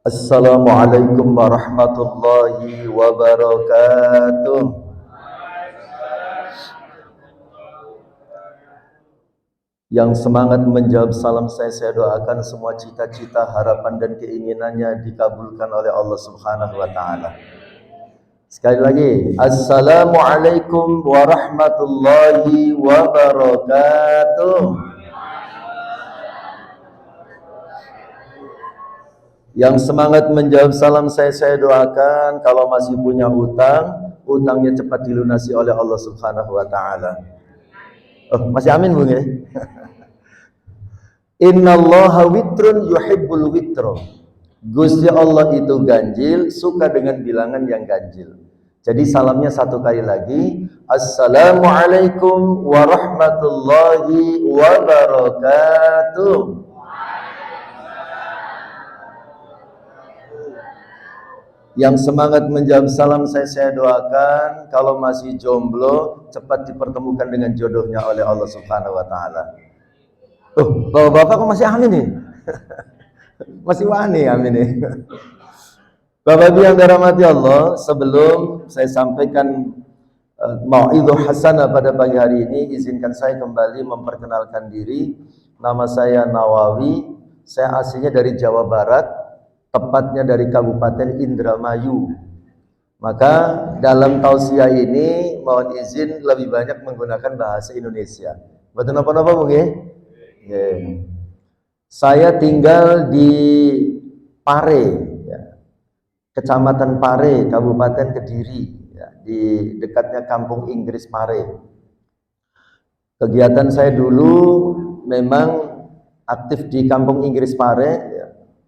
Assalamualaikum warahmatullahi wabarakatuh. Yang semangat menjawab salam saya doakan semua cita-cita, harapan dan keinginannya dikabulkan oleh Allah Subhanahu wa taala. Sekali lagi, Assalamualaikum warahmatullahi wabarakatuh. Yang semangat menjawab salam saya doakan kalau masih punya utang, utangnya cepat dilunasi oleh Allah Subhanahu wa taala. Oh, masih amin Bung ya? Innallaha witrun yuhibbul witro. Gusti Allah itu ganjil, suka dengan bilangan yang ganjil. Jadi salamnya satu kali lagi. Assalamualaikum warahmatullahi wabarakatuh. Yang semangat menjawab salam saya doakan kalau masih jomblo cepat dipertemukan dengan jodohnya oleh Allah Subhanahu wa taala. Oh, Bapak-bapak kok masih amin nih? Masih wani amin nih. Bapak Ibu yang dirahmati Allah, sebelum saya sampaikan mau'idhah hasanah pada pagi hari ini, izinkan saya kembali memperkenalkan diri. Nama saya Nawawi, saya aslinya dari Jawa Barat, tepatnya dari Kabupaten Indramayu. Maka dalam tausiah ini mohon izin lebih banyak menggunakan bahasa Indonesia. Betul apa-apa Bung ya? Yeah. Saya tinggal di Pare, ya. Kecamatan Pare, Kabupaten Kediri, ya, di dekatnya Kampung Inggris Pare. Kegiatan saya dulu memang aktif di Kampung Inggris Pare, ya,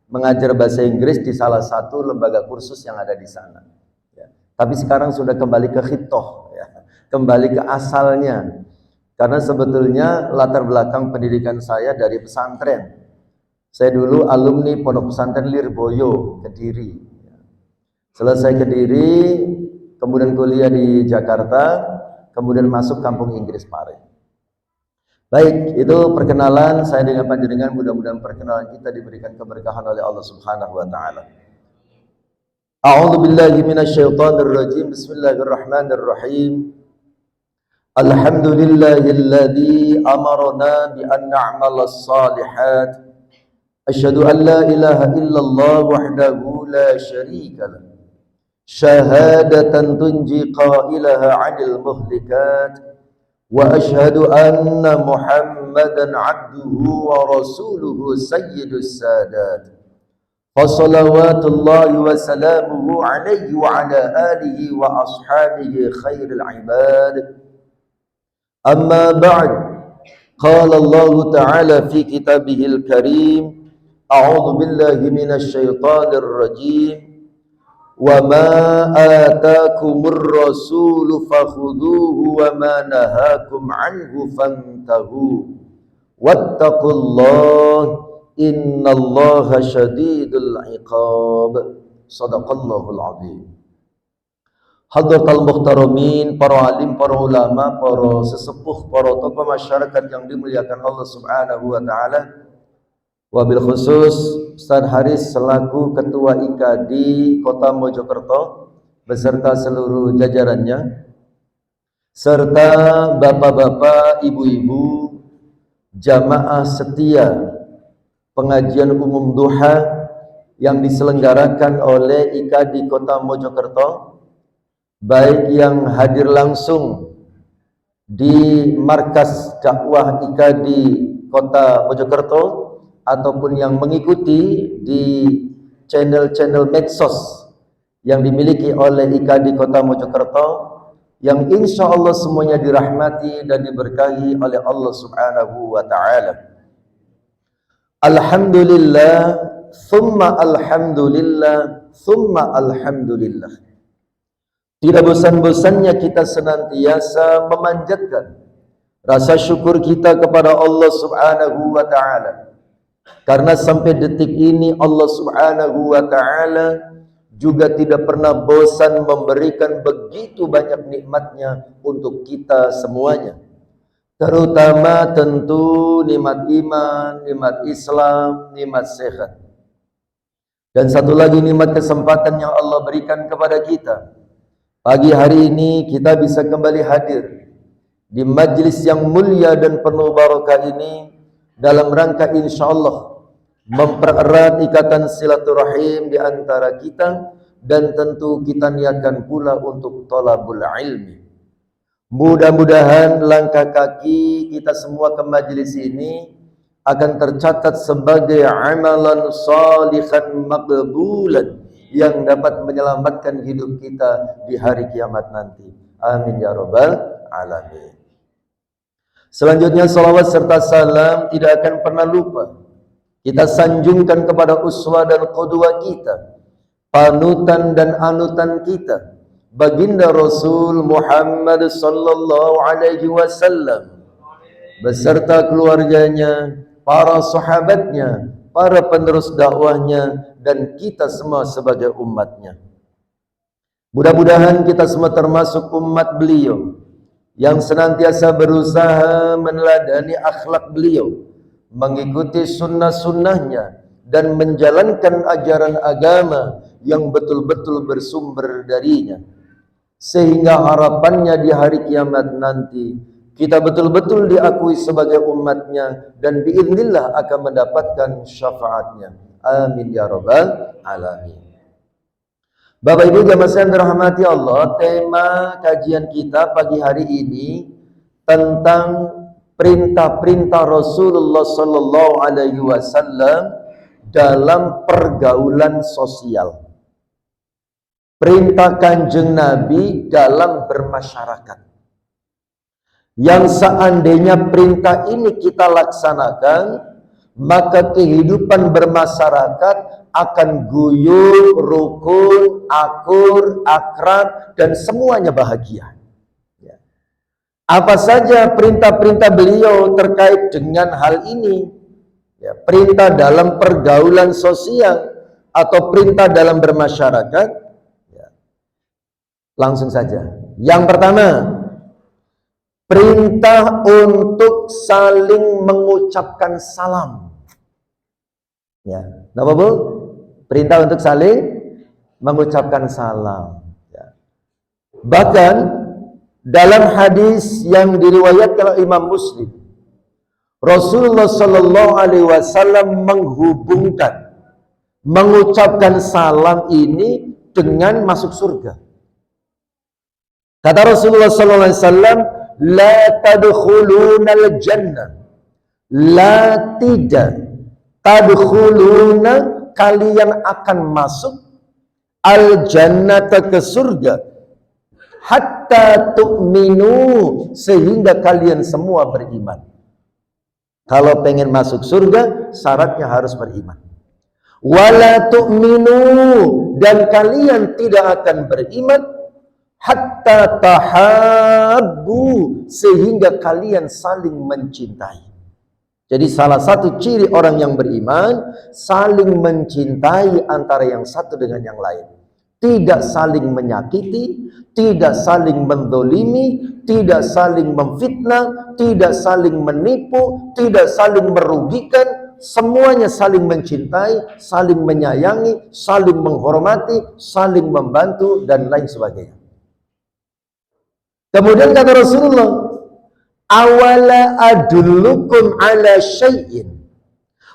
mengajar bahasa Inggris di salah satu lembaga kursus yang ada di sana. Ya. Tapi sekarang sudah kembali ke khitoh, ya, kembali ke asalnya. Karena sebetulnya latar belakang pendidikan saya dari pesantren. Saya dulu alumni Pondok Pesantren Lirboyo, Kediri. Selesai Kediri, kemudian kuliah di Jakarta, kemudian masuk Kampung Inggris Pare. Baik, itu perkenalan saya dengan panjenengan. Mudah-mudahan perkenalan kita diberikan keberkahan oleh Allah Subhanahu wa taala. A'udzu billahi minasyaitonir rajim. Bismillahirrahmanirrahim. Alhamdulillahilladzi amarna bi an na'malas salihat. Asyhadu an la ilaha illallah wahdahu la syarika lah. Syahadatan tunji qailaha 'anil muhlikat. Wa asyhadu anna Muhammadan 'abduhu wa rasuluhu sayyidus sadat. Fa shalawatullahi wa salamuhu 'alaihi wa 'ala alihi wa ashabihi khairil 'ibad. Amma ba'd. Qala Allah Ta'ala fi kitabihil karim. A'udzu billahi minasy syaithanir rajim. Wa ma atakumur rasulu fakhudhuhu wa ma nahakum anhu fantahu. Wattaqullaha innallaha syadidul iqab. Shadaqallahul azim. Hadratal muhtaramin, para alim, para ulama, para sesepuh, para tokoh masyarakat yang dimuliakan Allah Subhanahu wa taala. Wabil khusus Ustaz Haris selaku Ketua IKD Kota Mojokerto beserta seluruh jajarannya, serta bapak-bapak, ibu-ibu, jamaah setia pengajian umum duha yang diselenggarakan oleh IKD Kota Mojokerto, baik yang hadir langsung di markas dakwah IKD Kota Mojokerto ataupun yang mengikuti di channel-channel medsos yang dimiliki oleh IKD Kota Mojokerto, yang insya Allah semuanya dirahmati dan diberkahi oleh Allah Subhanahu wa ta'ala. Alhamdulillah, thumma alhamdulillah, thumma alhamdulillah. Tidak bosan-bosannya kita senantiasa memanjatkan rasa syukur kita kepada Allah Subhanahu wa ta'ala. Karena sampai detik ini Allah Subhanahu wa ta'ala juga tidak pernah bosan memberikan begitu banyak nikmatnya untuk kita semuanya. Terutama tentu nikmat iman, nikmat Islam, nikmat sehat. Dan satu lagi nikmat kesempatan yang Allah berikan kepada kita. Pagi hari ini kita bisa kembali hadir di majlis yang mulia dan penuh barakah ini dalam rangka insyaallah mempererat ikatan silaturahim di antara kita, dan tentu kita niatkan pula untuk thalabul ilmi. Mudah-mudahan langkah kaki kita semua ke majlis ini akan tercatat sebagai amalan salihan maqbulan yang dapat menyelamatkan hidup kita di hari kiamat nanti. Amin ya rabbal alamin. Selanjutnya salawat serta salam tidak akan pernah lupa kita sanjungkan kepada uswah dan qudwah kita, panutan dan anutan kita, baginda Rasul Muhammad sallallahu alaihi wasallam beserta keluarganya, para sahabatnya, para penerus dakwahnya, dan kita semua sebagai umatnya. Mudah-mudahan kita semua termasuk umat beliau yang senantiasa berusaha meneladani akhlak beliau, mengikuti sunnah-sunnahnya, dan menjalankan ajaran agama yang betul-betul bersumber darinya, sehingga harapannya di hari kiamat nanti kita betul-betul diakui sebagai umatnya dan biiznillah akan mendapatkan syafaatnya. Amin ya rabbal alamin. Bapak Ibu jamaah sekalian dirahmati Allah, tema kajian kita pagi hari ini tentang perintah-perintah Rasulullah sallallahu alaihi wasallam dalam pergaulan sosial. Perintah Kanjeng Nabi dalam bermasyarakat. Yang seandainya perintah ini kita laksanakan, maka kehidupan bermasyarakat akan guyup, rukun, akur, akrab, dan semuanya bahagia. Apa saja perintah-perintah beliau terkait dengan hal ini? Ya, perintah dalam pergaulan sosial atau perintah dalam bermasyarakat. Ya. Langsung saja. Yang pertama, perintah untuk saling mengucapkan salam. Ya, apa Bu? Perintah untuk saling mengucapkan salam. Ya. Bahkan dalam hadis yang diriwayatkan oleh Imam Muslim, Rasulullah Sallallahu Alaihi Wasallam menghubungkan mengucapkan salam ini dengan masuk surga. Kata Rasulullah Sallallahu Alaihi Wasallam, la tadkhulunal jannah, la tidak tadkhuluna, kalian akan masuk al jannata, ke surga, hatta tu'minu, sehingga kalian semua beriman. Kalau pengen masuk surga, syaratnya harus beriman. Wala tu'minu, dan kalian tidak akan beriman hatta tahabbu, sehingga kalian saling mencintai. Jadi salah satu ciri orang yang beriman, saling mencintai antara yang satu dengan yang lain. Tidak saling menyakiti, tidak saling mendolimi, tidak saling memfitnah, tidak saling menipu, tidak saling merugikan. Semuanya saling mencintai, saling menyayangi, saling menghormati, saling membantu, dan lain sebagainya. Kemudian kata Rasulullah, awala adullukum ala syai'in,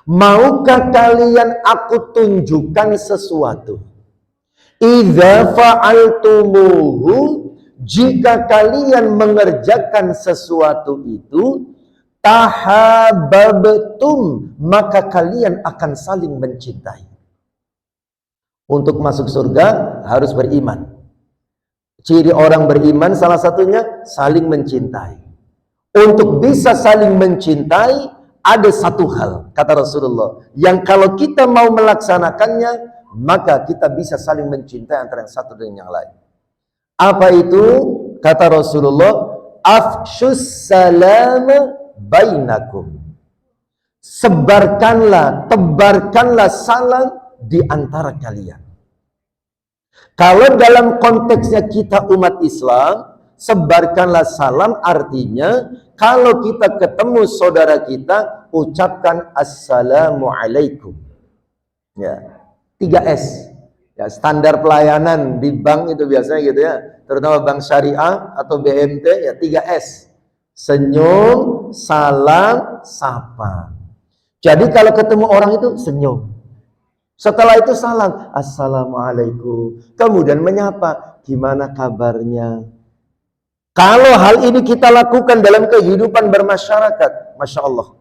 maukah kalian aku tunjukkan sesuatu, idza fa'altumuhu, jika kalian mengerjakan sesuatu itu, tahabbtum, maka kalian akan saling mencintai. Untuk masuk surga harus beriman. Ciri orang beriman salah satunya saling mencintai. Untuk bisa saling mencintai, ada satu hal, kata Rasulullah, yang kalau kita mau melaksanakannya, maka kita bisa saling mencintai antara yang satu dengan yang lain. Apa itu? Kata Rasulullah, afshus salam bainakum, sebarkanlah, tebarkanlah salam di antara kalian. Kalau dalam konteksnya kita umat Islam, sebarkanlah salam artinya kalau kita ketemu saudara kita, ucapkan assalamualaikum. Ya. 3S. Ya, standar pelayanan di bank itu biasanya gitu ya, terutama bank syariah atau BMT ya 3S. Senyum, salam, sapa. Jadi kalau ketemu orang itu senyum. Setelah itu salam, assalamualaikum. Kemudian menyapa, gimana kabarnya? Kalau hal ini kita lakukan dalam kehidupan bermasyarakat, Masya Allah,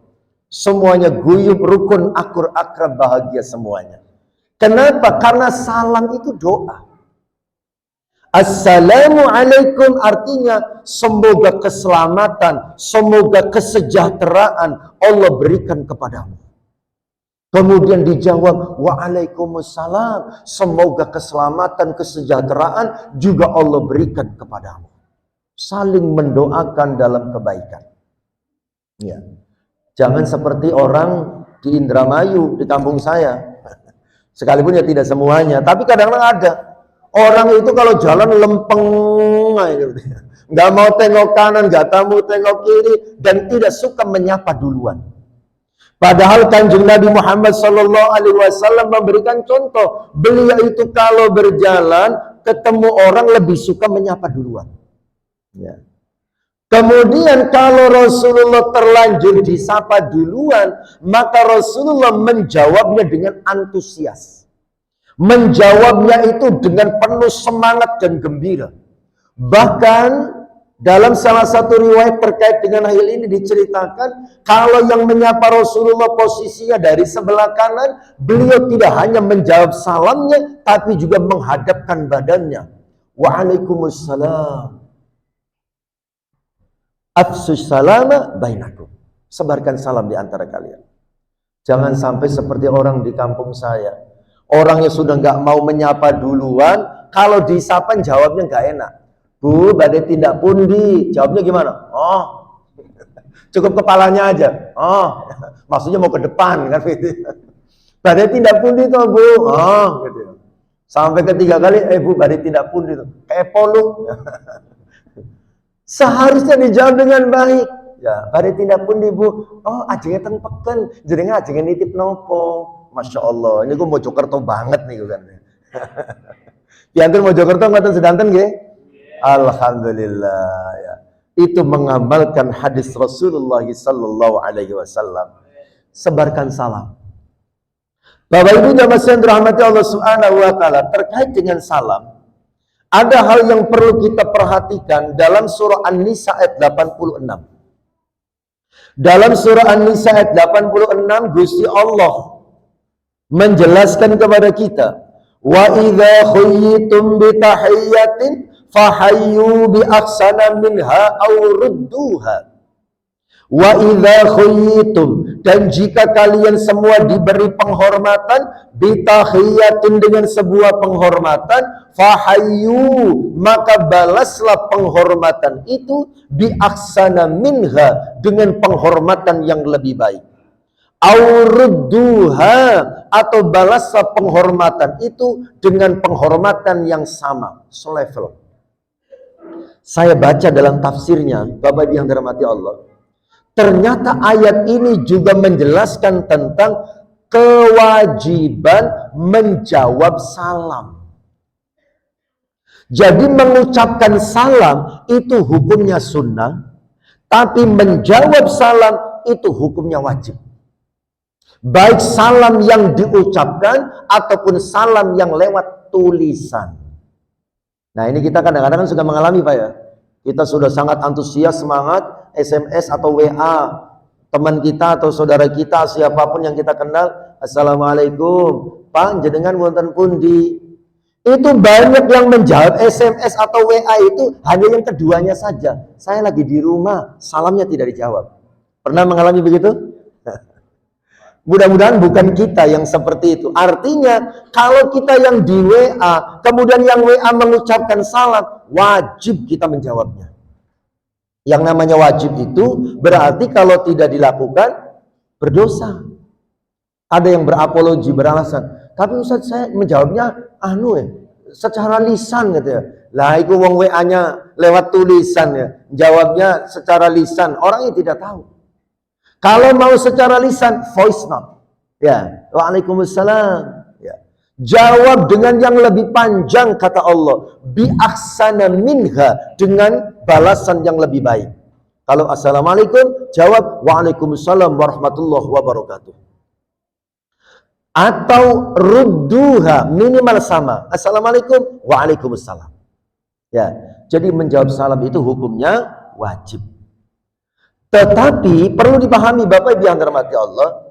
semuanya guyup, rukun, akur, akrab, bahagia semuanya. Kenapa? Karena salam itu doa. Assalamualaikum artinya semoga keselamatan, semoga kesejahteraan Allah berikan kepadamu. Kemudian dijawab, waalaikumsalam, semoga keselamatan, kesejahteraan juga Allah berikan kepadamu. Saling mendoakan dalam kebaikan. Ya. Jangan seperti orang di Indramayu, di kampung saya. Sekalipun ya tidak semuanya, tapi kadang-kadang ada. Orang itu kalau jalan lempeng, nggak mau tengok kanan, nggak mau tengok kiri, dan tidak suka menyapa duluan. Padahal Kanjeng Nabi Muhammad SAW memberikan contoh. Beliau itu kalau berjalan, ketemu orang lebih suka menyapa duluan. Ya. Kemudian kalau Rasulullah terlanjur disapa duluan, maka Rasulullah menjawabnya dengan antusias. Menjawabnya itu dengan penuh semangat dan gembira. Bahkan dalam salah satu riwayat terkait dengan hal ini diceritakan, kalau yang menyapa Rasulullah posisinya dari sebelah kanan, beliau tidak hanya menjawab salamnya, tapi juga menghadapkan badannya. Waalaikumsalam. Afsus salama bainakum. Sebarkan salam di antara kalian. Jangan sampai seperti orang di kampung saya. Orangnya sudah nggak mau menyapa duluan, kalau disapa jawabnya nggak enak. Bu, badai tindak pundi. Jawabnya gimana? Oh, cukup kepalanya aja. Oh, maksudnya mau ke depan kan gitu. Badai tindak pundi tuh bu. Oh, gitu. Sampai ketiga kali, bu, badai tindak pundi tuh. Kepo lu. Seharusnya dijawab dengan baik. Ya, badai tindak pundi bu. Oh, ajengnya ten peken. Jadi ajengnya nitip nopo. Masya Allah, ini gue mau Mojokerto banget nih kan. Diantar Mojokerto nggak sedanten gak? Alhamdulillah ya. Itu mengamalkan hadis Rasulullah sallallahu alaihi wasallam. Sebarkan salam. Bapak Ibu jamaah yang dirahmati Allah Subhanahu wa taala, terkait dengan salam, ada hal yang perlu kita perhatikan dalam surah An-Nisa ayat 86. Dalam surah An-Nisa ayat 86 Gusti Allah menjelaskan kepada kita, wa idza khuyyitum bi tahiyyatin fahayyu bi ahsana minha aw rudduha. Wa idza khuyyitum, dan jika kalian semua diberi penghormatan bi tahiyyatin dengan sebuah penghormatan, fahayyu, maka balaslah penghormatan itu bi ahsana minha, dengan penghormatan yang lebih baik. Aurudduha, atau balaslah penghormatan itu dengan penghormatan yang sama, selevel. Saya baca dalam tafsirnya, Bapak yang dirahmati Allah, ternyata ayat ini juga menjelaskan tentang kewajiban menjawab salam. Jadi mengucapkan salam itu hukumnya sunnah, tapi menjawab salam itu hukumnya wajib. Baik salam yang diucapkan ataupun salam yang lewat tulisan. Nah ini kita kadang-kadang suka mengalami Pak ya. Kita sudah sangat antusias, semangat, SMS atau WA teman kita atau saudara kita, siapapun yang kita kenal, Assalamualaikum, Pak jenengan wonten pundi. Itu banyak yang menjawab SMS atau WA itu hanya yang keduanya saja. Saya lagi di rumah, salamnya tidak dijawab. Pernah mengalami begitu? Mudah-mudahan bukan kita yang seperti itu. Artinya kalau kita yang di WA, kemudian yang WA mengucapkan salam, wajib kita menjawabnya. Yang namanya wajib itu berarti kalau tidak dilakukan berdosa. Ada yang berapologi, beralasan, tapi Ustaz saya menjawabnya secara lisan gitu ya. Lah itu wong WA-nya lewat tulisan ya. Jawabnya secara lisan, orangnya tidak tahu. Kalau mau secara lisan, voice note. Ya, waalaikumsalam. Ya. Jawab dengan yang lebih panjang, kata Allah. Bi ahsana minha, dengan balasan yang lebih baik. Kalau assalamualaikum, jawab waalaikumsalam warahmatullahi wabarakatuh. Atau rudduha, minimal sama. Assalamualaikum, waalaikumsalam. Ya, jadi menjawab salam itu hukumnya wajib. Tetapi perlu dipahami Bapak Ibu yang dirahmati Allah,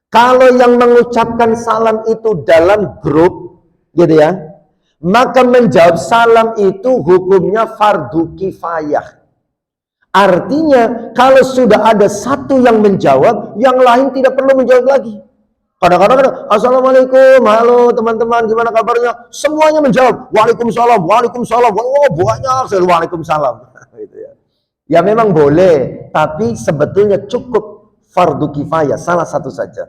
kalau yang mengucapkan salam itu dalam grup, gitu ya, maka menjawab salam itu hukumnya fardu kifayah. Artinya, kalau sudah ada satu yang menjawab, yang lain tidak perlu menjawab lagi. Kadang-kadang, assalamualaikum, halo teman-teman, gimana kabarnya? Semuanya menjawab, waalaikumsalam, waalaikumsalam, banyak, waalaikumsalam. Gitu ya. Ya memang boleh, tapi sebetulnya cukup fardu kifayah, salah satu saja.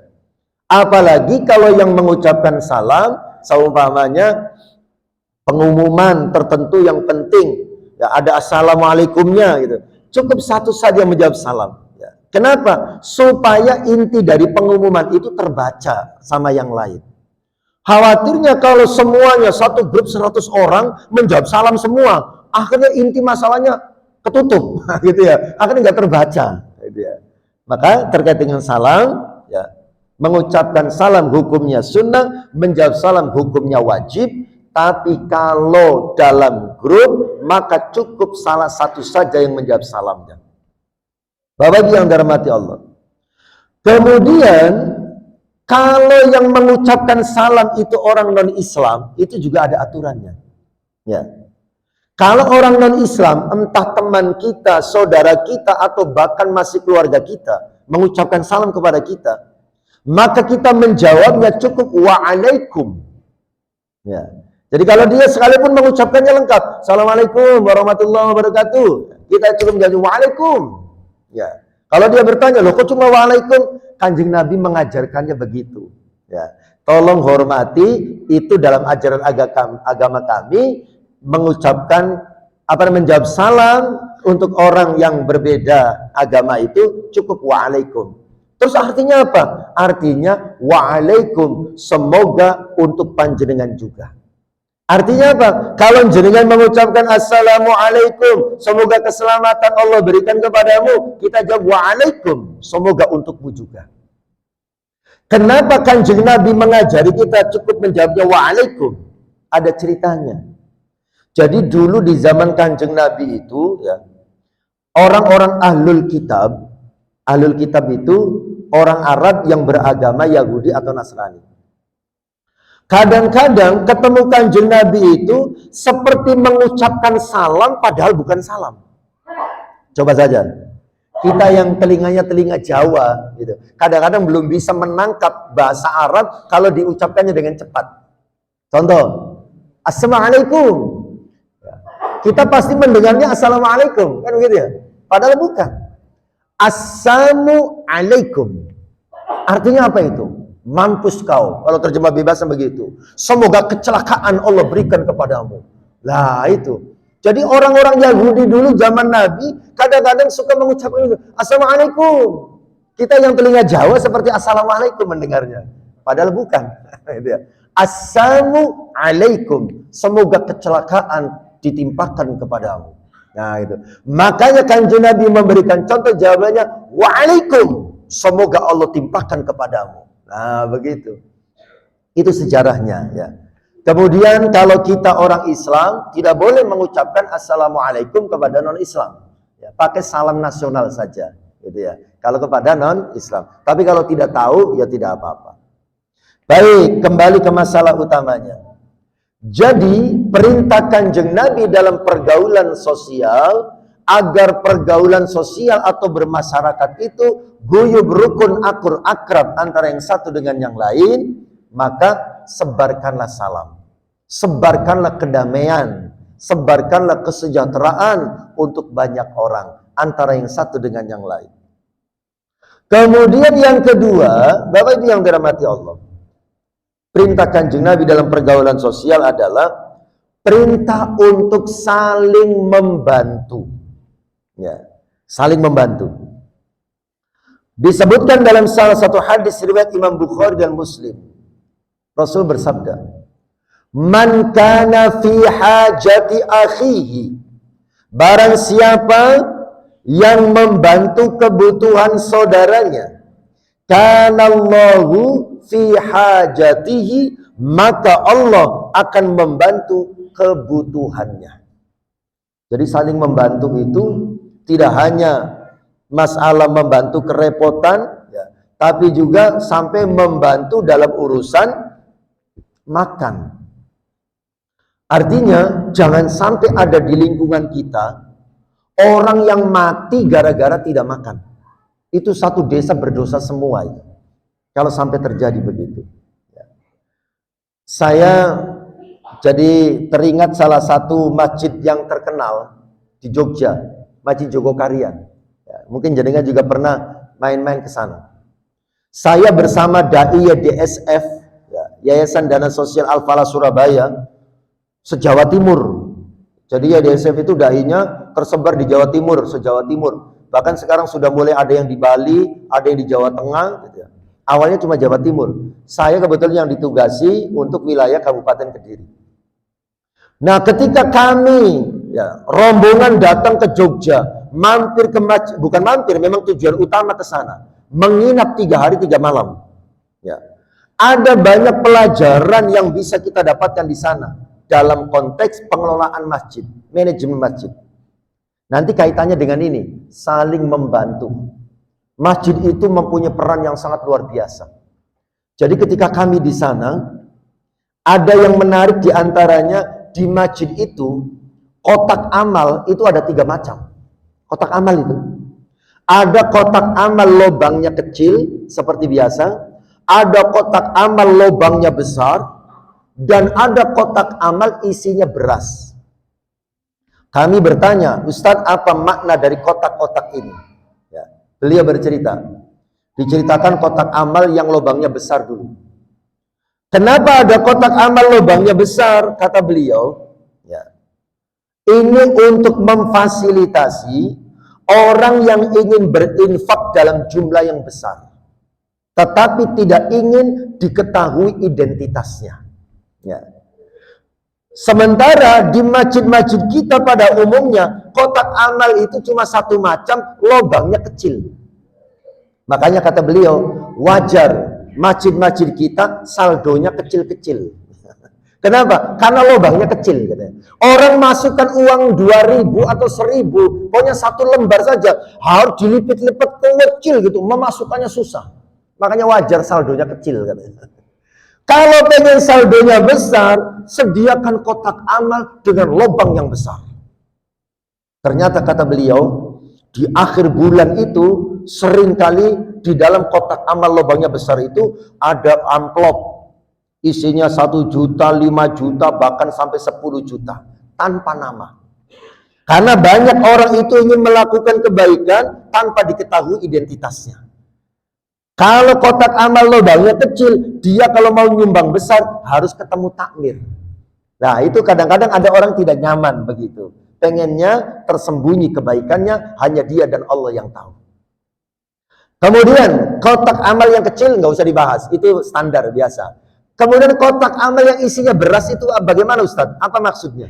Apalagi kalau yang mengucapkan salam, seumpamanya pengumuman tertentu yang penting, ya ada assalamualaikumnya gitu. Cukup satu saja yang menjawab salam. Ya. Kenapa? Supaya inti dari pengumuman itu terbaca sama yang lain. Khawatirnya kalau semuanya satu grup 100 orang menjawab salam semua, akhirnya inti masalahnya ketutup, gitu ya. Akhirnya nggak terbaca, gitu ya. Maka terkait dengan salam, ya, mengucapkan salam hukumnya sunnah, menjawab salam hukumnya wajib. Tapi kalau dalam grup, maka cukup salah satu saja yang menjawab salamnya. Bapak Ibu yang dirahmati Allah. Kemudian, kalau yang mengucapkan salam itu orang non-Islam, itu juga ada aturannya. Ya. Kalau orang non-Islam, entah teman kita, saudara kita, atau bahkan masih keluarga kita, mengucapkan salam kepada kita, maka kita menjawabnya cukup wa'alaikum. Ya. Jadi kalau dia sekalipun mengucapkannya lengkap, assalamualaikum warahmatullahi wabarakatuh, kita cukup menjawab wa'alaikum. Ya. Kalau dia bertanya, loh kok cuma wa'alaikum? Kanjeng Nabi mengajarkannya begitu. Ya. Tolong hormati, itu dalam ajaran agama kami, mengucapkan menjawab salam untuk orang yang berbeda agama itu cukup waalaikum. Terus artinya apa? Artinya waalaikum, semoga untuk panjenengan juga. Artinya apa? Kalau jenengan mengucapkan assalamualaikum, semoga keselamatan Allah berikan kepadamu, kita jawab waalaikum, semoga untukmu juga. Kenapa Kanjeng Nabi mengajari kita cukup menjawabnya waalaikum? Ada ceritanya. Jadi dulu di zaman Kanjeng Nabi itu, ya, orang-orang ahlul kitab itu orang Arab yang beragama Yahudi atau Nasrani. Kadang-kadang ketemu Kanjeng Nabi itu seperti mengucapkan salam padahal bukan salam. Coba saja, kita yang telinganya telinga Jawa, gitu, kadang-kadang belum bisa menangkap bahasa Arab kalau diucapkannya dengan cepat. Contoh, assalamualaikum. Kita pasti mendengarnya assalamualaikum, kan begitu ya? Padahal bukan. Assalamualaikum. Artinya apa itu? Mampus kau. Kalau terjemah bebasnya begitu. Semoga kecelakaan Allah berikan kepadamu. Lah itu. Jadi orang-orang Yahudi dulu zaman Nabi kadang-kadang suka mengucapkan itu. Assalamualaikum. Kita yang telinga Jawa seperti assalamualaikum mendengarnya. Padahal bukan. Assalamualaikum. Semoga kecelakaan ditimpakan kepadamu. Nah itu. Makanya Kanjeng Nabi memberikan contoh jawabannya waalaikum. Semoga Allah timpakan kepadamu. Nah begitu. Itu sejarahnya ya. Kemudian kalau kita orang Islam tidak boleh mengucapkan assalamualaikum kepada non-Islam. Ya, pakai salam nasional saja, gitu ya. Kalau kepada non-Islam. Tapi kalau tidak tahu ya tidak apa-apa. Baik, kembali ke masalah utamanya. Jadi perintah Kanjeng Nabi dalam pergaulan sosial, agar pergaulan sosial atau bermasyarakat itu guyub, rukun, akur, akrab antara yang satu dengan yang lain, maka sebarkanlah salam, sebarkanlah kedamaian, sebarkanlah kesejahteraan untuk banyak orang antara yang satu dengan yang lain. Kemudian yang kedua, Bapak Ibu yang dirahmati Allah, perintah Kanjeng Nabi dalam pergaulan sosial adalah perintah untuk saling membantu. Ya, saling membantu. Disebutkan dalam salah satu hadis riwayat Imam Bukhari dan Muslim. Rasul bersabda, Man kana fi hajati akhihi, barang siapa yang membantu kebutuhan saudaranya, kanallahu fi hajatihi, maka Allah akan membantu kebutuhannya. Jadi saling membantu itu tidak hanya masalah membantu kerepotan, ya, tapi juga sampai membantu dalam urusan makan. Artinya jangan sampai ada di lingkungan kita orang yang mati gara-gara tidak makan. Itu satu desa berdosa semua itu, kalau sampai terjadi begitu. Saya jadi teringat salah satu masjid yang terkenal di Jogja, Masjid Jogokarian. Ya, mungkin jenengan juga pernah main-main ke sana. Saya bersama dai DSF, ya, Yayasan Dana Sosial Al-Falah Surabaya, se-Jawa Timur. Jadi ya DSF itu dai-nya tersebar di Jawa Timur, se-Jawa Timur. Bahkan sekarang sudah mulai ada yang di Bali, ada yang di Jawa Tengah, gitu ya. Awalnya cuma Jawa Timur. Saya kebetulan yang ditugasi untuk wilayah Kabupaten Kediri. Nah, ketika kami, ya, rombongan datang ke Jogja, mampir ke masjid, bukan mampir, memang tujuan utama ke sana, menginap 3 hari 3 malam. Ya. Ada banyak pelajaran yang bisa kita dapatkan di sana dalam konteks pengelolaan masjid, manajemen masjid. Nanti kaitannya dengan ini, saling membantu. Masjid itu mempunyai peran yang sangat luar biasa. Jadi ketika kami di sana, ada yang menarik di antaranya, di masjid itu kotak amal itu ada 3 macam. Kotak amal itu ada kotak amal lubangnya kecil seperti biasa, ada kotak amal lubangnya besar, dan ada kotak amal isinya beras. Kami bertanya, Ustadz, apa makna dari kotak-kotak ini? Ya, beliau bercerita, diceritakan kotak amal yang lubangnya besar dulu. Kenapa ada kotak amal lubangnya besar? Kata beliau, ya, ini untuk memfasilitasi orang yang ingin berinfak dalam jumlah yang besar, tetapi tidak ingin diketahui identitasnya. Ya. Sementara di masjid-masjid kita pada umumnya kotak amal itu cuma 1 macam, lubangnya kecil. Makanya kata beliau, wajar masjid-masjid kita saldonya kecil-kecil. Kenapa? Karena lubangnya kecil, katanya. Orang masukkan uang 2.000 atau 1.000, pokoknya 1 lembar saja harus dilipet-lipet kecil gitu, memasukkannya susah. Makanya wajar saldonya kecil, katanya. Kalau pengen saldonya besar, sediakan kotak amal dengan lubang yang besar. Ternyata kata beliau, di akhir bulan itu seringkali di dalam kotak amal lubangnya besar itu ada amplop isinya 1 juta, 5 juta, bahkan sampai 10 juta tanpa nama. Karena banyak orang itu ingin melakukan kebaikan tanpa diketahui identitasnya. Kalau kotak amal lubangnya kecil, dia kalau mau nyumbang besar harus ketemu takmir. Nah, itu kadang-kadang ada orang tidak nyaman begitu. Pengennya tersembunyi kebaikannya, hanya dia dan Allah yang tahu. Kemudian kotak amal yang kecil nggak usah dibahas, itu standar biasa. Kemudian kotak amal yang isinya beras itu bagaimana, Ustadz? Apa maksudnya?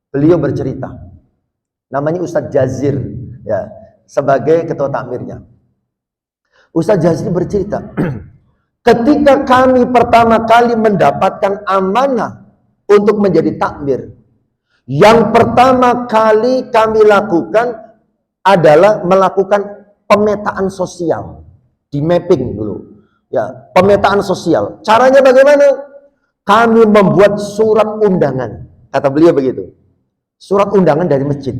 Beliau bercerita. Namanya Ustadz Jazir, ya, sebagai ketua takmirnya. Ustadz Jazir bercerita, ketika kami pertama kali mendapatkan amanah untuk menjadi takmir, yang pertama kali kami lakukan adalah melakukan pemetaan sosial, di mapping dulu, ya, pemetaan sosial. Caranya bagaimana? Kami membuat surat undangan, kata beliau begitu, surat undangan dari masjid,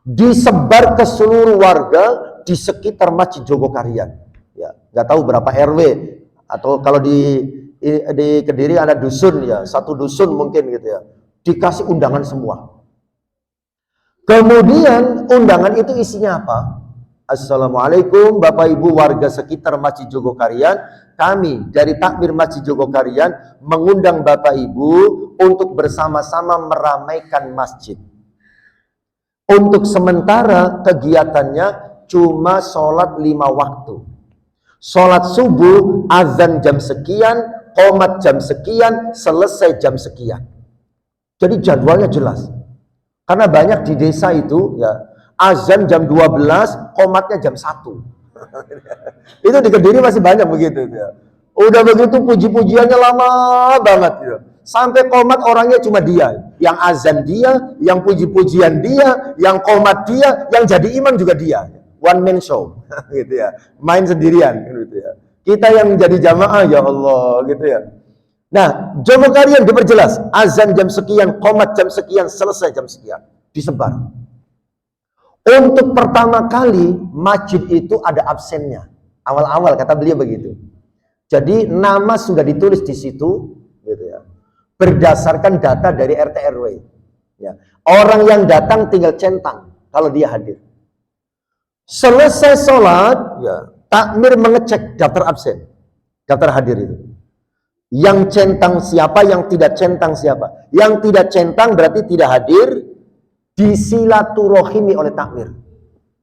disebar ke seluruh warga di sekitar Masjid Jogokarian. Ya, nggak tahu berapa RW, atau kalau di Kediri ada dusun, ya, 1 dusun mungkin gitu ya. Dikasih undangan semua. Kemudian undangan itu isinya apa? Assalamualaikum Bapak Ibu warga sekitar Masjid Jogokarian, kami dari takmir Masjid Jogokarian mengundang Bapak Ibu untuk bersama-sama meramaikan masjid. Untuk sementara kegiatannya cuma sholat 5 waktu. Sholat subuh, azan jam sekian, qomat jam sekian, selesai jam sekian. Jadi jadwalnya jelas. Karena banyak di desa itu ya, azan jam 12, qomatnya jam 1. Itu di Kediri masih banyak begitu ya. Udah begitu puji-pujiannya lama banget gitu. Sampai qomat orangnya cuma dia, yang azan dia, yang puji-pujian dia, yang qomat dia, yang jadi imam juga dia. One man show gitu ya. Main sendirian gitu ya. Kita yang jadi jamaah ya Allah gitu ya. Nah, coba kalian diperjelas, azan jam sekian, qomat jam sekian, selesai jam sekian, disebar. Untuk pertama kali masjid itu ada absennya. Awal-awal kata beliau begitu. Jadi nama sudah ditulis di situ gitu ya. Berdasarkan data dari RT RW. Ya. Orang yang datang tinggal centang kalau dia hadir. Selesai sholat, ya, takmir mengecek daftar absen, daftar hadir itu. Yang centang siapa, yang tidak centang siapa. Yang tidak centang berarti tidak hadir, disilaturahimi oleh takmir.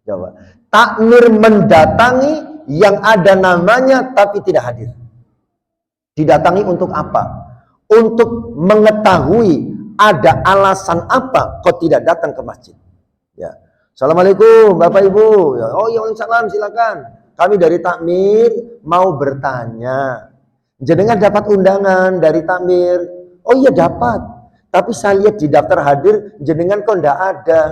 Coba. Takmir mendatangi yang ada namanya tapi tidak hadir. Didatangi untuk apa? Untuk mengetahui ada alasan apa kau tidak datang ke masjid. Ya. Assalamualaikum Bapak Ibu. Ya. Oh ya, waalaikumsalam, silakan. Kami dari takmir mau bertanya. Jenengan dapat undangan dari takmir? Oh iya dapat. Tapi saya lihat di daftar hadir jenengan kok enggak ada.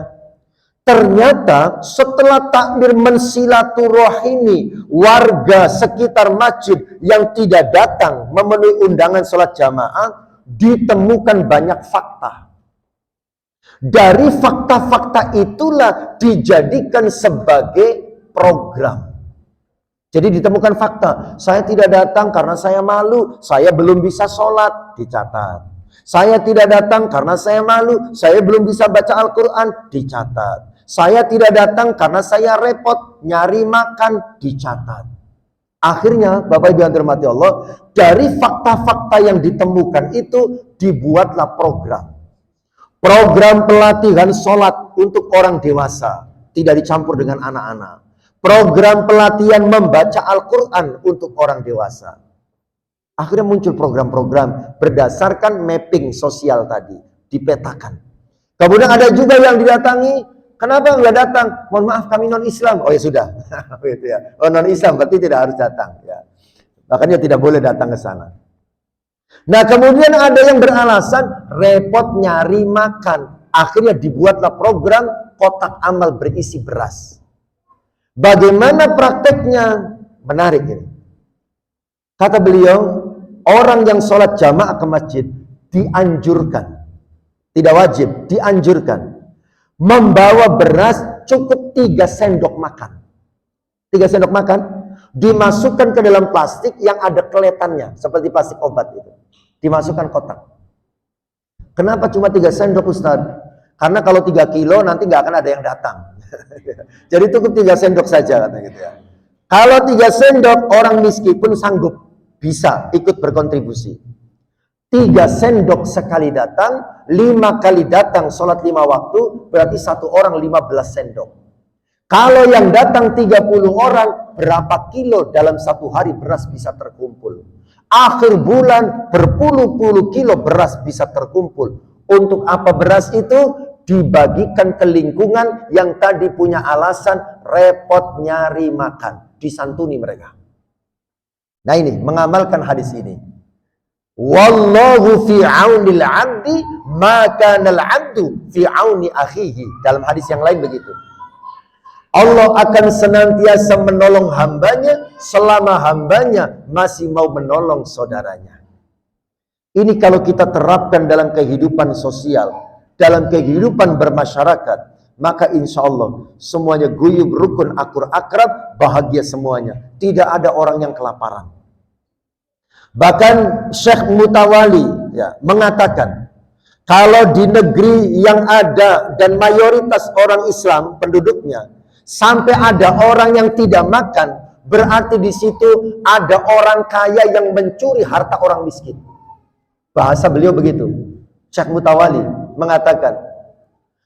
Ternyata setelah takmir mensilaturahimi warga sekitar masjid yang tidak datang memenuhi undangan sholat jamaah, ditemukan banyak fakta. Dari fakta-fakta itulah dijadikan sebagai program. Jadi ditemukan fakta, saya tidak datang karena saya malu, saya belum bisa sholat, dicatat. Saya tidak datang karena saya malu, saya belum bisa baca Al-Quran, dicatat. Saya tidak datang karena saya repot nyari makan, dicatat. Akhirnya Bapak Ibu yang dirahmati Allah, dari fakta-fakta yang ditemukan itu dibuatlah program. Program pelatihan sholat untuk orang dewasa, tidak dicampur dengan anak-anak. Program pelatihan membaca Al-Quran untuk orang dewasa. Akhirnya muncul program-program berdasarkan mapping sosial tadi, dipetakan. Kemudian ada juga yang didatangi, kenapa nggak datang? Mohon maaf kami non-Islam. Oh ya sudah, gitu ya. Oh non-Islam berarti tidak harus datang. Ya. Makanya tidak boleh datang ke sana. Nah kemudian ada yang beralasan repot nyari makan. Akhirnya dibuatlah program kotak amal berisi beras. Bagaimana prakteknya? Menarik ini. Kata beliau, orang yang sholat jamaah ke masjid dianjurkan, tidak wajib, dianjurkan membawa beras cukup 3 sendok makan. 3 sendok makan dimasukkan ke dalam plastik yang ada keletannya, seperti plastik obat itu. Dimasukkan kotak. Kenapa cuma 3 sendok Ustaz? Karena kalau 3 kilo nanti nggak akan ada yang datang. Jadi cukup 3 sendok saja katanya gitu ya. Kalau 3 sendok orang miskin pun sanggup bisa ikut berkontribusi. 3 sendok sekali datang, 5 kali datang sholat 5 waktu, berarti 1 orang 15 sendok. Kalau yang datang 30 orang, berapa kilo dalam 1 hari beras bisa terkumpul? Akhir bulan berpuluh-puluh kilo beras bisa terkumpul. Untuk apa beras itu? Dibagikan ke lingkungan yang tadi punya alasan repot nyari makan. Disantuni mereka. Nah ini, mengamalkan hadis ini. Wallahu fi aunil abdi maka nal abdu fi auni akhihi. Dalam hadis yang lain begitu. Allah akan senantiasa menolong hambanya selama hambanya masih mau menolong saudaranya. Ini kalau kita terapkan dalam kehidupan sosial, dalam kehidupan bermasyarakat, maka insya Allah semuanya guyub, rukun, akur, akrab, bahagia semuanya. Tidak ada orang yang kelaparan. Bahkan Syekh Mutawali ya, mengatakan, kalau di negeri yang ada dan mayoritas orang Islam penduduknya, sampai ada orang yang tidak makan, berarti di situ ada orang kaya yang mencuri harta orang miskin. Bahasa beliau begitu. Syekh Mutawali mengatakan,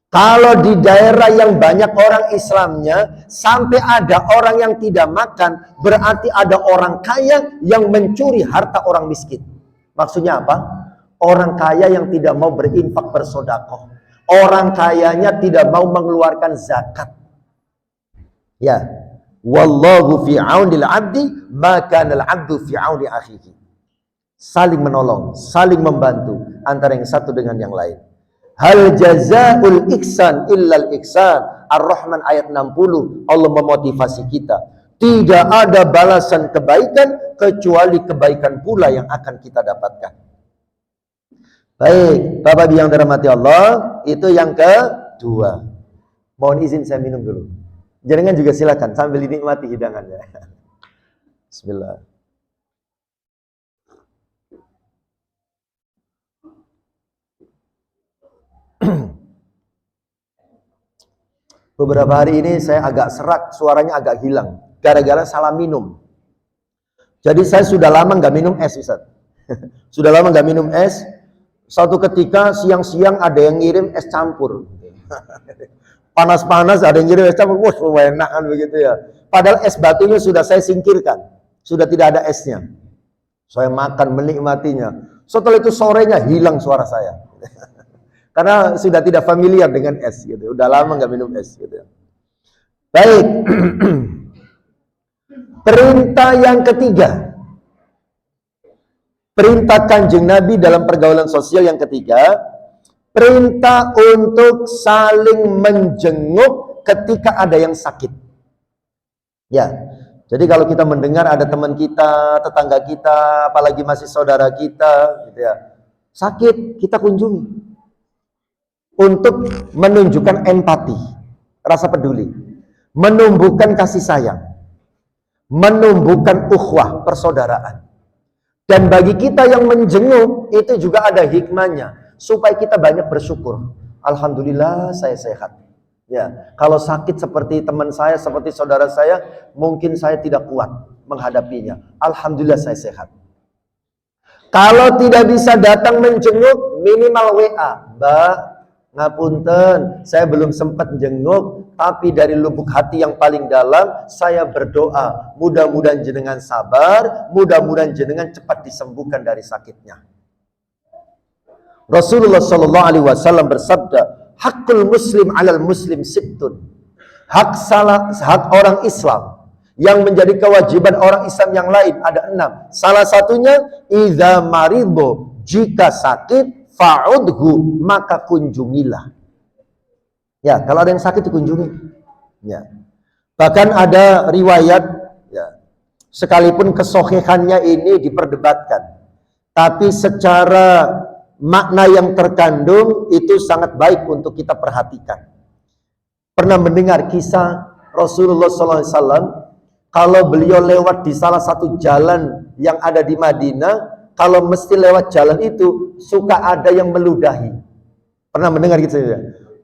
kalau di daerah yang banyak orang Islamnya, sampai ada orang yang tidak makan, berarti ada orang kaya yang mencuri harta orang miskin. Maksudnya apa? Orang kaya yang tidak mau berinfak bersodakoh. Orang kayanya tidak mau mengeluarkan zakat. Ya. Wallahu fi aunil abdi, maka al abdu fi auni akhihi. Saling menolong, saling membantu antara yang satu dengan yang lain. Hal jazaul ihsan illal ihsan. Ar-Rahman ayat 60. Allah memotivasi kita. Tidak ada balasan kebaikan kecuali kebaikan pula yang akan kita dapatkan. Baik, Bapak yang dirahmati Allah, itu yang kedua. Mohon izin saya minum dulu. Jangan juga silakan sambil dinikmati hidangannya. Bismillah. Beberapa hari ini saya agak serak, suaranya agak hilang gara-gara salah minum. Jadi saya sudah lama nggak minum es, Ustaz. Sudah lama nggak minum es. Suatu ketika siang-siang ada yang ngirim es campur. Panas-panas ada yang ngirim es campur. Wah, enak kan begitu ya. Padahal es batunya sudah saya singkirkan. Sudah tidak ada esnya. Saya makan menikmatinya. Setelah itu sorenya hilang suara saya. Karena sudah tidak familiar dengan es gitu. Udah lama nggak minum es gitu. Baik. Perintah yang ketiga. Perintah Kanjeng Nabi dalam pergaulan sosial yang ketiga. Perintah untuk saling menjenguk ketika ada yang sakit. Ya. Jadi kalau kita mendengar ada teman kita, tetangga kita, apalagi masih saudara kita gitu ya. Sakit, kita kunjungi. Untuk menunjukkan empati, rasa peduli, menumbuhkan kasih sayang, menumbuhkan ukhuwah, persaudaraan. Dan bagi kita yang menjenguk, itu juga ada hikmahnya, supaya kita banyak bersyukur. Alhamdulillah saya sehat. Ya, kalau sakit seperti teman saya, seperti saudara saya, mungkin saya tidak kuat menghadapinya. Alhamdulillah saya sehat. Kalau tidak bisa datang menjenguk, minimal WA, Mbak, ngapunten, saya belum sempat jenguk, tapi dari lubuk hati yang paling dalam, saya berdoa, mudah-mudahan jenengan sabar, mudah-mudahan jenengan cepat disembuhkan dari sakitnya. Rasulullah Shallallahu Alaihi Wasallam bersabda, hakul muslim alal muslim sittun. Hak orang Islam yang menjadi kewajiban orang Islam yang lain ada 6. Salah satunya, idza marido, jika sakit, fa'udhu, maka kunjungilah. Ya, kalau ada yang sakit dikunjungi. Ya. Bahkan ada riwayat, ya, sekalipun kesohihannya ini diperdebatkan, tapi secara makna yang terkandung itu sangat baik untuk kita perhatikan. Pernah mendengar kisah Rasulullah SAW, kalau beliau lewat di salah satu jalan yang ada di Madinah, kalau mesti lewat jalan itu, suka ada yang meludahi. Pernah mendengar gitu ya?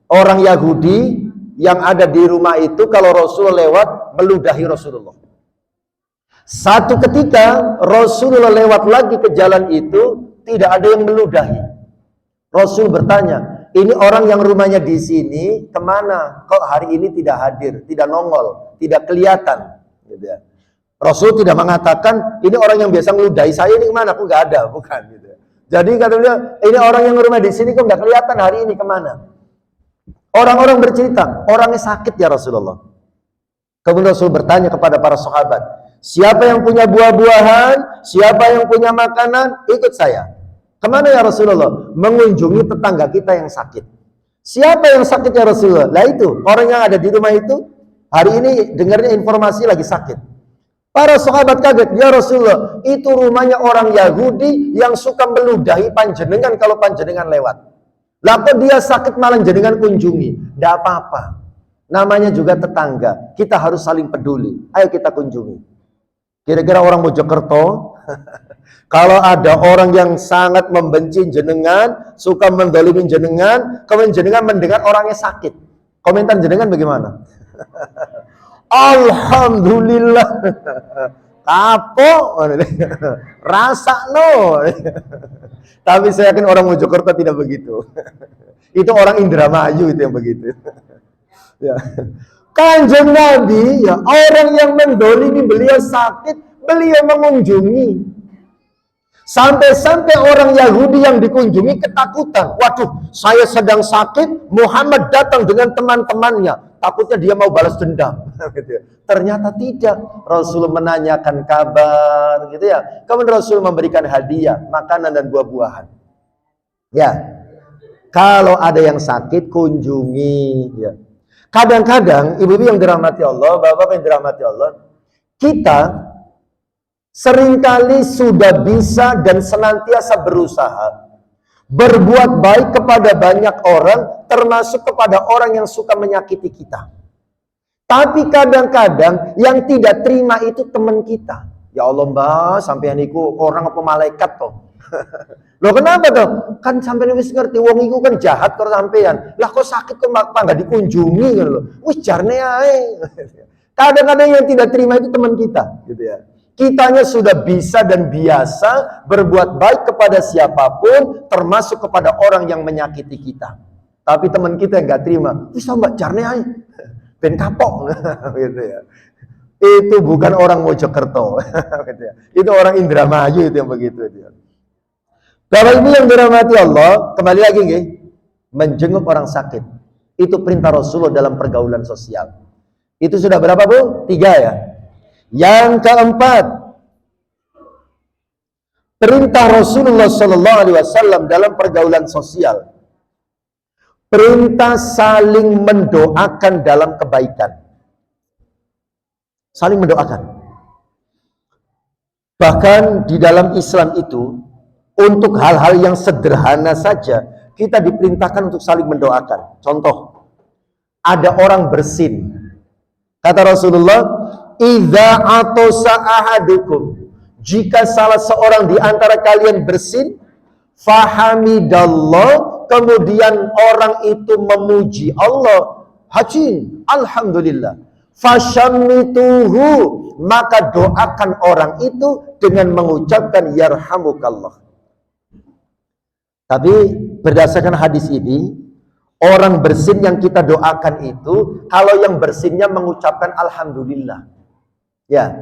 Orang Yahudi yang ada di rumah itu, kalau Rasulullah lewat, meludahi Rasulullah. Satu ketika, Rasulullah lewat lagi ke jalan itu, tidak ada yang meludahi. Rasul bertanya, ini orang yang rumahnya di sini, kemana? Kok hari ini tidak hadir, tidak nongol, tidak kelihatan? Gitu ya. Rasul tidak mengatakan ini orang yang biasa ngeludahi saya ini kemana? Aku nggak ada, bukan gitu. Jadi kata beliau, ini orang yang rumah di sini kok nggak kelihatan hari ini kemana? Orang-orang bercerita, orangnya sakit ya Rasulullah. Kemudian Rasul bertanya kepada para sahabat, siapa yang punya buah-buahan, siapa yang punya makanan, ikut saya. Kemana ya Rasulullah? Mengunjungi tetangga kita yang sakit. Siapa yang sakit ya Rasulullah? Lah itu, orang yang ada di rumah itu, hari ini dengarnya informasi lagi sakit. Para sahabat kaget, ya Rasulullah, itu rumahnya orang Yahudi yang suka meludahi panjenengan kalau panjenengan lewat. Lah kok dia sakit malah jenengan kunjungi? Tidak apa-apa. Namanya juga tetangga. Kita harus saling peduli. Ayo kita kunjungi. Kira-kira orang Mojokerto, kalau ada orang yang sangat membenci jenengan, suka mendolimi jenengan, kemudian jenengan mendengar orangnya sakit. Komentar jenengan bagaimana? Alhamdulillah, kapok, rasa no. Tapi saya yakin orang Mojokerto tidak begitu. Itu orang Indramayu itu yang begitu. Ya. Kanjeng Nabi, ya, orang yang mendolimi beliau sakit, beliau mengunjungi. Sampai-sampai orang Yahudi yang dikunjungi ketakutan. Waduh, saya sedang sakit, Muhammad datang dengan teman-temannya. Takutnya dia mau balas dendam. Ternyata tidak. Rasul menanyakan kabar, gitu ya. Kemudian Rasul memberikan hadiah, makanan dan buah-buahan. Ya, kalau ada yang sakit, kunjungi. Ya. Kadang-kadang, ibu-ibu yang dirahmati Allah, bapak-bapak yang dirahmati Allah, kita seringkali sudah bisa dan senantiasa berusaha berbuat baik kepada banyak orang, termasuk kepada orang yang suka menyakiti kita. Tapi kadang-kadang yang tidak terima itu teman kita. Ya Allah mbak, sampean iku orang apa malaikat toh? Loh kenapa toh? Kan sampean wis ngerti wong iku kan jahat karo sampean. Lah kok sakit kok nggak dikunjungi gitu loh. Wis jarne ae. Kadang-kadang yang tidak terima itu teman kita, gitu ya. Kitanya sudah bisa dan biasa berbuat baik kepada siapapun, termasuk kepada orang yang menyakiti kita. Tapi teman kita yang nggak terima, bisa mbak jarne ae, ben kapok, gitu ya. Itu bukan orang Mojokerto, gitu ya. Itu orang Indramayu itu yang begitu. Gitu ya. Bapak Ibu yang dirahmati Allah, kembali lagi nih, menjenguk orang sakit. Itu perintah Rasulullah dalam pergaulan sosial. Itu sudah berapa Bu? 3 ya. Yang keempat, perintah Rasulullah Sallallahu Alaihi Wasallam dalam pergaulan sosial, perintah saling mendoakan dalam kebaikan, saling mendoakan. Bahkan di dalam Islam itu, untuk hal-hal yang sederhana saja, kita diperintahkan untuk saling mendoakan. Contoh, ada orang bersin, kata Rasulullah, idza atosa ahadukum, jika salah seorang di antara kalian bersin, fahamidallah, kemudian orang itu memuji Allah, hajin, alhamdulillah, fasyammituhu, maka doakan orang itu dengan mengucapkan yarhamukallah. Tapi berdasarkan hadis ini, orang bersin yang kita doakan itu, kalau yang bersinnya mengucapkan alhamdulillah. Ya,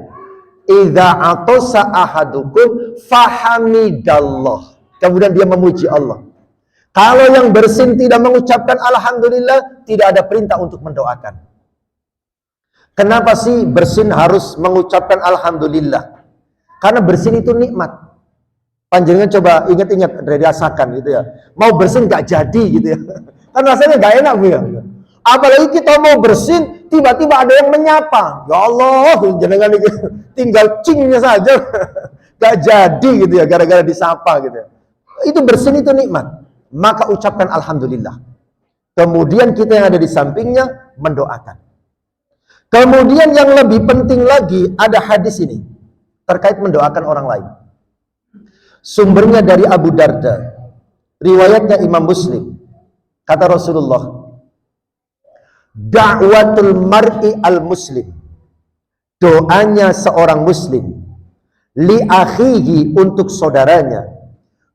idza atosa ahadukum fahamidallah, kemudian dia memuji Allah. Kalau yang bersin tidak mengucapkan alhamdulillah, tidak ada perintah untuk mendoakan. Kenapa sih bersin harus mengucapkan alhamdulillah? Karena bersin itu nikmat. Panjenengan coba ingat-ingat, rasakan gitu ya. Mau bersin gak jadi gitu ya. Kan rasanya gak enak Bu ya. Apalagi kita mau bersin, tiba-tiba ada yang menyapa. Ya Allah, jenengan tinggal cingnya saja. Gak jadi gitu ya, gara-gara disapa gitu ya. Itu bersin itu nikmat. Maka ucapkan alhamdulillah. Kemudian kita yang ada di sampingnya mendoakan. Kemudian yang lebih penting lagi, ada hadis ini terkait mendoakan orang lain. Sumbernya dari Abu Darda, riwayatnya Imam Muslim. Kata Rasulullah, da'watul mar'i al-muslim, doanya seorang muslim, li akhihi, untuk saudaranya,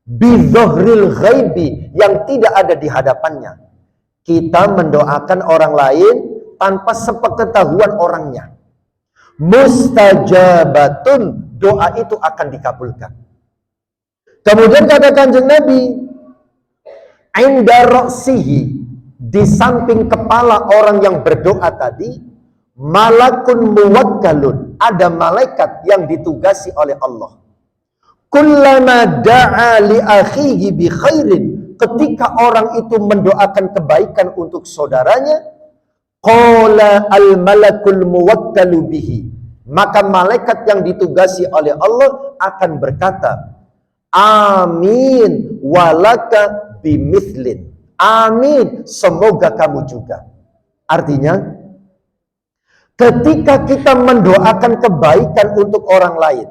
bidzohril ghaibi, yang tidak ada di hadapannya. Kita mendoakan orang lain tanpa sepengetahuan orangnya. Mustajabatun, doa itu akan dikabulkan. Kemudian kata Kanjeng Nabi, inda ra'sihi, di samping kepala orang yang berdoa tadi, malakun muwakkalun, ada malaikat yang ditugasi oleh Allah. Kullama da'a li akhihi bi khairin, ketika orang itu mendoakan kebaikan untuk saudaranya, qala al malakul muwakkalu bihi, maka malaikat yang ditugasi oleh Allah akan berkata, amin walaka bimithlin, amin, semoga kamu juga. Artinya, ketika kita mendoakan kebaikan untuk orang lain,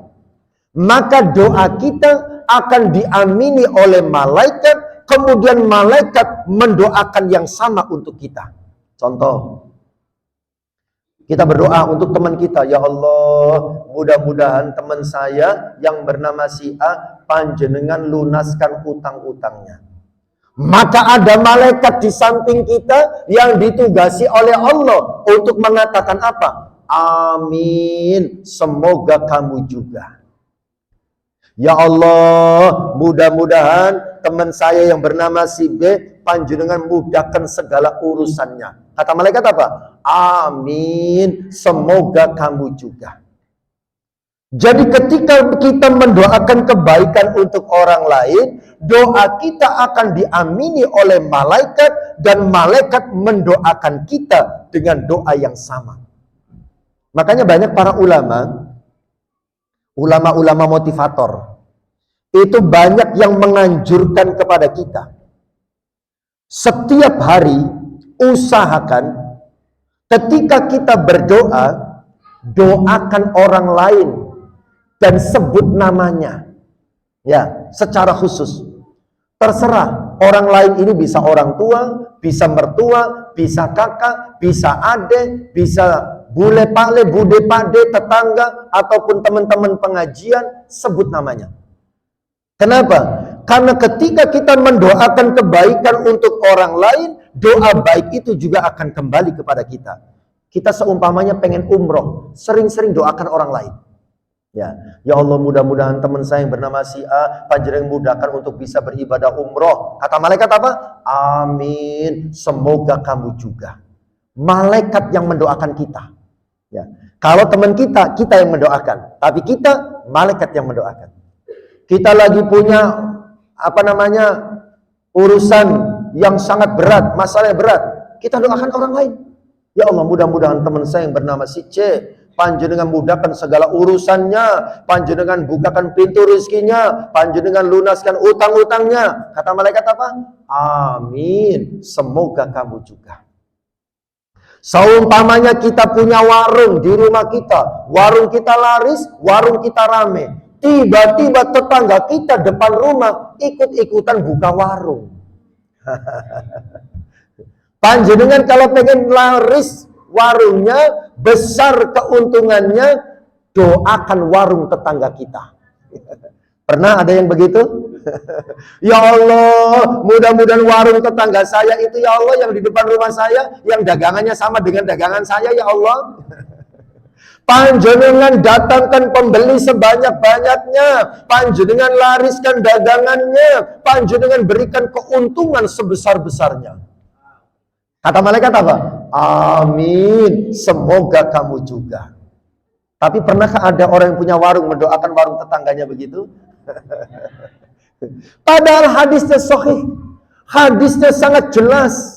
maka doa kita akan diamini oleh malaikat, kemudian malaikat mendoakan yang sama untuk kita. Contoh, kita berdoa untuk teman kita, ya Allah, mudah-mudahan teman saya yang bernama si A, panjenengan lunaskan utang-utangnya. Maka ada malaikat di samping kita yang ditugasi oleh Allah untuk mengatakan apa? Amin, semoga kamu juga. Ya Allah, mudah-mudahan teman saya yang bernama si B, panjenengan mudahkan segala urusannya. Kata malaikat apa? Amin, semoga kamu juga. Jadi ketika kita mendoakan kebaikan untuk orang lain, doa kita akan diamini oleh malaikat dan malaikat mendoakan kita dengan doa yang sama. Makanya banyak para ulama motivator, itu banyak yang menganjurkan kepada kita. Setiap hari usahakan ketika kita berdoa, doakan orang lain dan sebut namanya, ya, secara khusus. Terserah, orang lain ini bisa orang tua, bisa mertua, bisa kakak, bisa adik, bisa bule pakle, bude pade, tetangga, ataupun teman-teman pengajian, sebut namanya. Kenapa? Karena ketika kita mendoakan kebaikan untuk orang lain, doa baik itu juga akan kembali kepada kita. Kita seumpamanya pengen umroh, sering-sering doakan orang lain. Ya Allah, mudah-mudahan teman saya yang bernama si A, panjenengan mudahkan untuk bisa beribadah umroh. Kata malaikat apa? Amin, semoga kamu juga. Malaikat yang mendoakan kita. Ya, kalau teman kita yang mendoakan, tapi kita malaikat yang mendoakan. Kita lagi punya urusan yang sangat berat, masalah yang berat, kita doakan orang lain. Ya Allah, mudah-mudahan teman saya yang bernama si C, panjenengan mudahkan segala urusannya, panjenengan bukakan pintu rezekinya, panjenengan lunaskan utang-utangnya. Kata malaikat apa? Amin, semoga kamu juga. Seumpamanya kita punya warung di rumah kita, warung kita laris, warung kita rame. Tiba-tiba tetangga kita depan rumah ikut-ikutan buka warung. Panjenengan kalau pengen laris warungnya, besar keuntungannya, doakan warung tetangga kita. Pernah ada yang begitu? Ya Allah, mudah-mudahan warung tetangga saya itu, ya Allah, yang di depan rumah saya, yang dagangannya sama dengan dagangan saya, ya Allah. Panjenengan datangkan pembeli sebanyak-banyaknya, panjenengan lariskan dagangannya, panjenengan berikan keuntungan sebesar-besarnya. Kata malaikat apa? Amin, semoga kamu juga. Tapi pernahkah ada orang yang punya warung mendoakan warung tetangganya begitu? Padahal hadisnya sahih, hadisnya sangat jelas.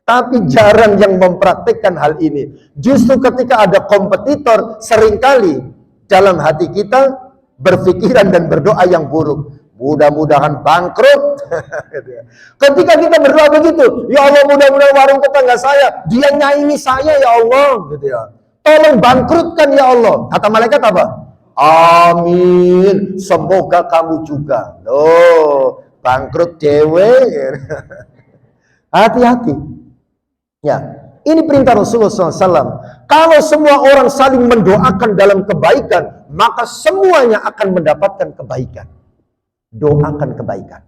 Tapi jarang yang mempraktikkan hal ini. Justru ketika ada kompetitor, seringkali dalam hati kita berpikiran dan berdoa yang buruk. Mudah-mudahan bangkrut. Ketika kita berdoa begitu, ya Allah, mudah-mudahan warung tetangga saya, dia nyaingi saya, ya Allah, gitu ya. Tolong bangkrutkan, ya Allah. Kata malaikat apa? Amin, semoga kamu juga. Loh, bangkrut dewe. Hati-hati. Ya, ini perintah Rasulullah SAW. Kalau semua orang saling mendoakan dalam kebaikan, maka semuanya akan mendapatkan kebaikan. Doakan kebaikan.